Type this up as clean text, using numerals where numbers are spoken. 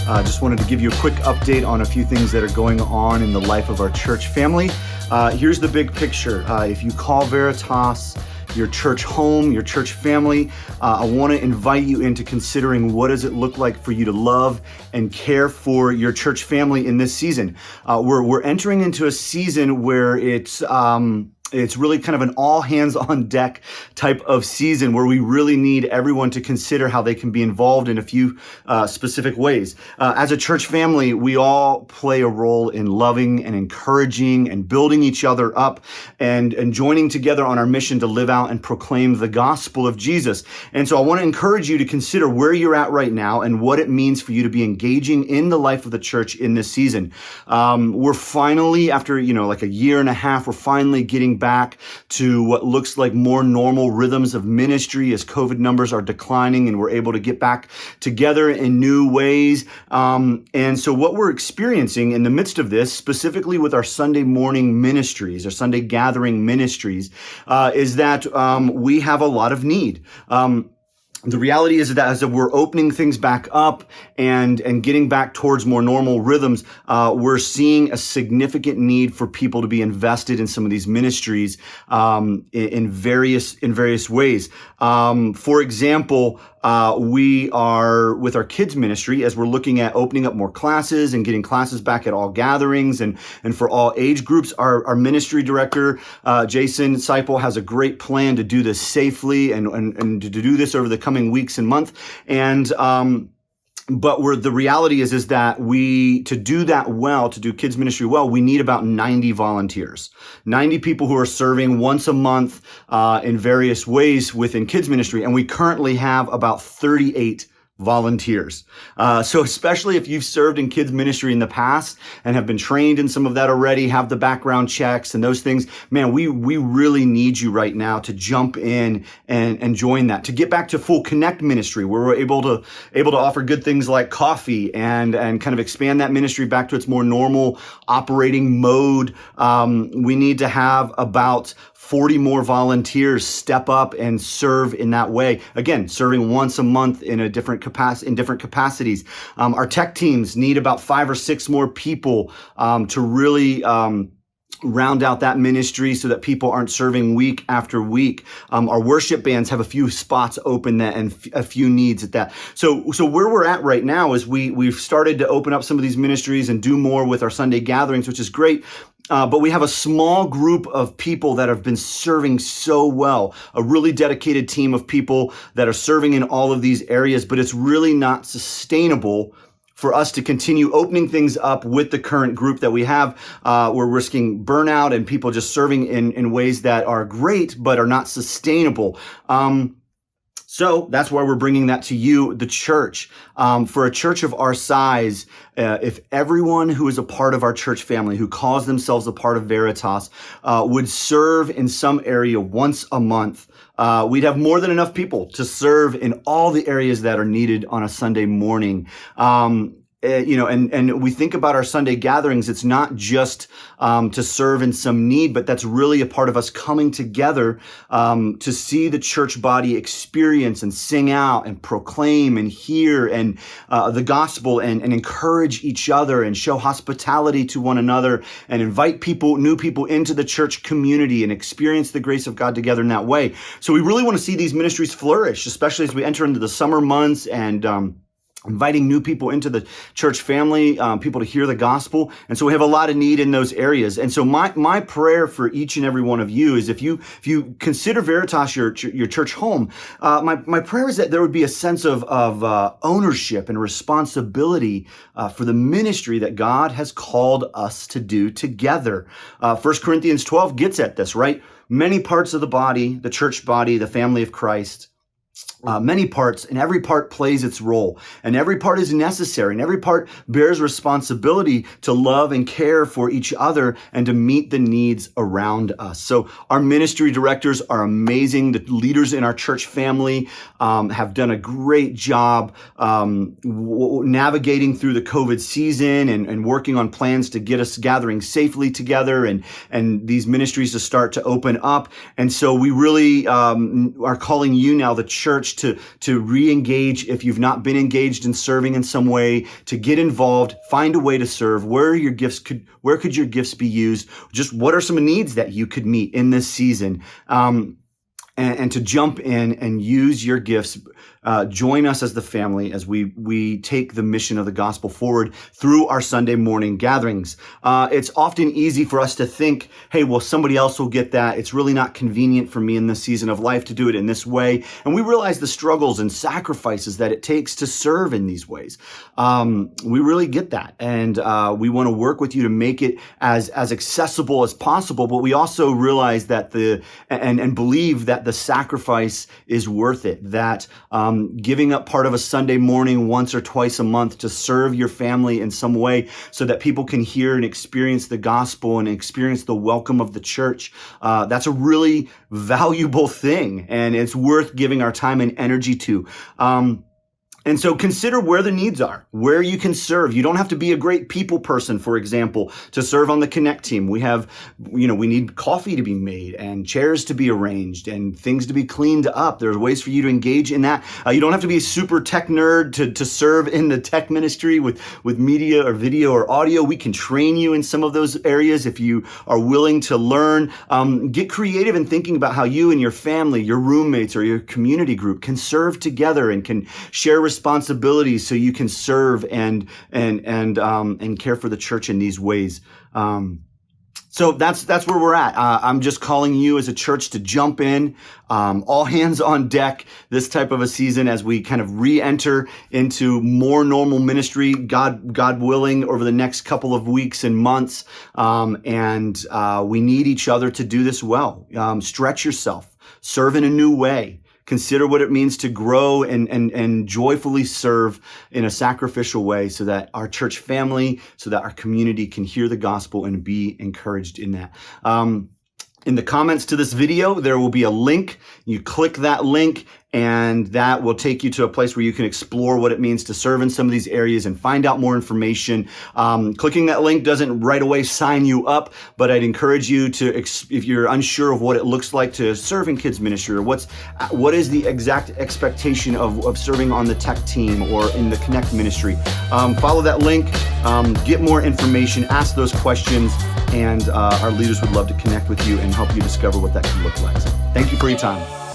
Just wanted to give you a quick update on a few things that are going on in the life of our church family. Here's the big picture. If you call Veritas your church home, your church family, I want to invite you into considering what does it look like for you to love and care for your church family in this season. We're entering into a season where it's really kind of an all hands on deck type of season where we really need everyone to consider how they can be involved in a few specific ways. As a church family, we all play a role in loving and encouraging and building each other up and joining together on our mission to live out and proclaim the gospel of Jesus. And so I want to encourage you to consider where you're at right now and what it means for you to be engaging in the life of the church in this season. We're finally, after like a year and a half, we're finally getting back to what looks like more normal rhythms of ministry as COVID numbers are declining and we're able to get back together in new ways. And so what we're experiencing in the midst of this, specifically with our Sunday morning ministries, our Sunday gathering ministries, is that we have a lot of need. The reality is that as we're opening things back up and getting back towards more normal rhythms, we're seeing a significant need for people to be invested in some of these ministries in various ways. For example, we are with our kids ministry as we're looking at opening up more classes and getting classes back at all gatherings and for all age groups. Our ministry director, Jason Seipel, has a great plan to do this safely and to do this over the coming weeks and months. But the reality is that to do that well, to do kids ministry well, we need about 90 volunteers, 90 people who are serving once a month in various ways within kids ministry. And we currently have about 38 volunteers. So especially if you've served in kids ministry in the past and have been trained in some of that already, have the background checks and those things, man, we really need you right now to jump in and join that, to get back to full connect ministry where we're able to offer good things like coffee and kind of expand that ministry back to its more normal operating mode. We need to have about 40 more volunteers step up and serve in that way. Again, serving once a month in different capacities. Our tech teams need about 5 or 6 more people to really round out that ministry so that people aren't serving week after week. Our worship bands have a few spots open and a few needs at that. So where we're at right now is we've started to open up some of these ministries and do more with our Sunday gatherings, which is great. But we have a small group of people that have been serving so well, a really dedicated team of people that are serving in all of these areas, but it's really not sustainable for us to continue opening things up with the current group that we have. We're risking burnout and people just serving in ways that are great, but are not sustainable. So that's why we're bringing that to you, the church. For a church of our size, if everyone who is a part of our church family, who calls themselves a part of Veritas, would serve in some area once a month, we'd have more than enough people to serve in all the areas that are needed on a Sunday morning. And we think about our Sunday gatherings, it's not just to serve in some need, but that's really a part of us coming together to see the church body experience and sing out and proclaim and hear and the gospel and encourage each other and show hospitality to one another and invite new people into the church community and experience the grace of God together in that way. So we really want to see these ministries flourish, especially as we enter into the summer months and inviting new people into the church family, people to hear the gospel. And so we have a lot of need in those areas. And so my prayer for each and every one of you is if you consider Veritas your church home, my prayer is that there would be a sense of ownership and responsibility for the ministry that God has called us to do together. 1 Corinthians 12 gets at this, right? Many parts of the body, the church body, the family of Christ, many parts, and every part plays its role, and every part is necessary, and every part bears responsibility to love and care for each other and to meet the needs around us. So our ministry directors are amazing. The leaders in our church family have done a great job navigating through the COVID season and working on plans to get us gathering safely together and these ministries to start to open up. And so we really are calling you now, the church, church to re-engage if you've not been engaged in serving in some way, to get involved, find a way to serve. Where could your gifts be used? Just what are some needs that you could meet in this season? And to jump in and use your gifts. Join us as the family as we take the mission of the gospel forward through our Sunday morning gatherings. It's often easy for us to think, hey, well, somebody else will get that. It's really not convenient for me in this season of life to do it in this way. And we realize the struggles and sacrifices that it takes to serve in these ways. We really get that. And we want to work with you to make it as accessible as possible. But we also realize that and believe that the sacrifice is worth it, that giving up part of a Sunday morning once or twice a month to serve your family in some way so that people can hear and experience the gospel and experience the welcome of the church. That's a really valuable thing, and it's worth giving our time and energy to. And so consider where the needs are, where you can serve. You don't have to be a great people person, for example, to serve on the Connect team. We need coffee to be made and chairs to be arranged and things to be cleaned up. There's ways for you to engage in that. You don't have to be a super tech nerd to serve in the tech ministry with media or video or audio. We can train you in some of those areas if you are willing to learn. Get creative in thinking about how you and your family, your roommates, or your community group can serve together and can share responsibilities so you can serve and care for the church in these ways. So that's where we're at. I'm just calling you as a church to jump in, all hands on deck this type of a season as we kind of re-enter into more normal ministry, God willing, over the next couple of weeks and months. And we need each other to do this well. Stretch yourself, serve in a new way. Consider what it means to grow and joyfully serve in a sacrificial way so that our church family, so that our community can hear the gospel and be encouraged in that. In the comments to this video, there will be a link. You click that link and that will take you to a place where you can explore what it means to serve in some of these areas and find out more information. Clicking that link doesn't right away sign you up, but I'd encourage you to, if you're unsure of what it looks like to serve in kids ministry, or what is the exact expectation of serving on the tech team or in the Connect ministry, follow that link, get more information, ask those questions, and our leaders would love to connect with you and help you discover what that can look like. So thank you for your time.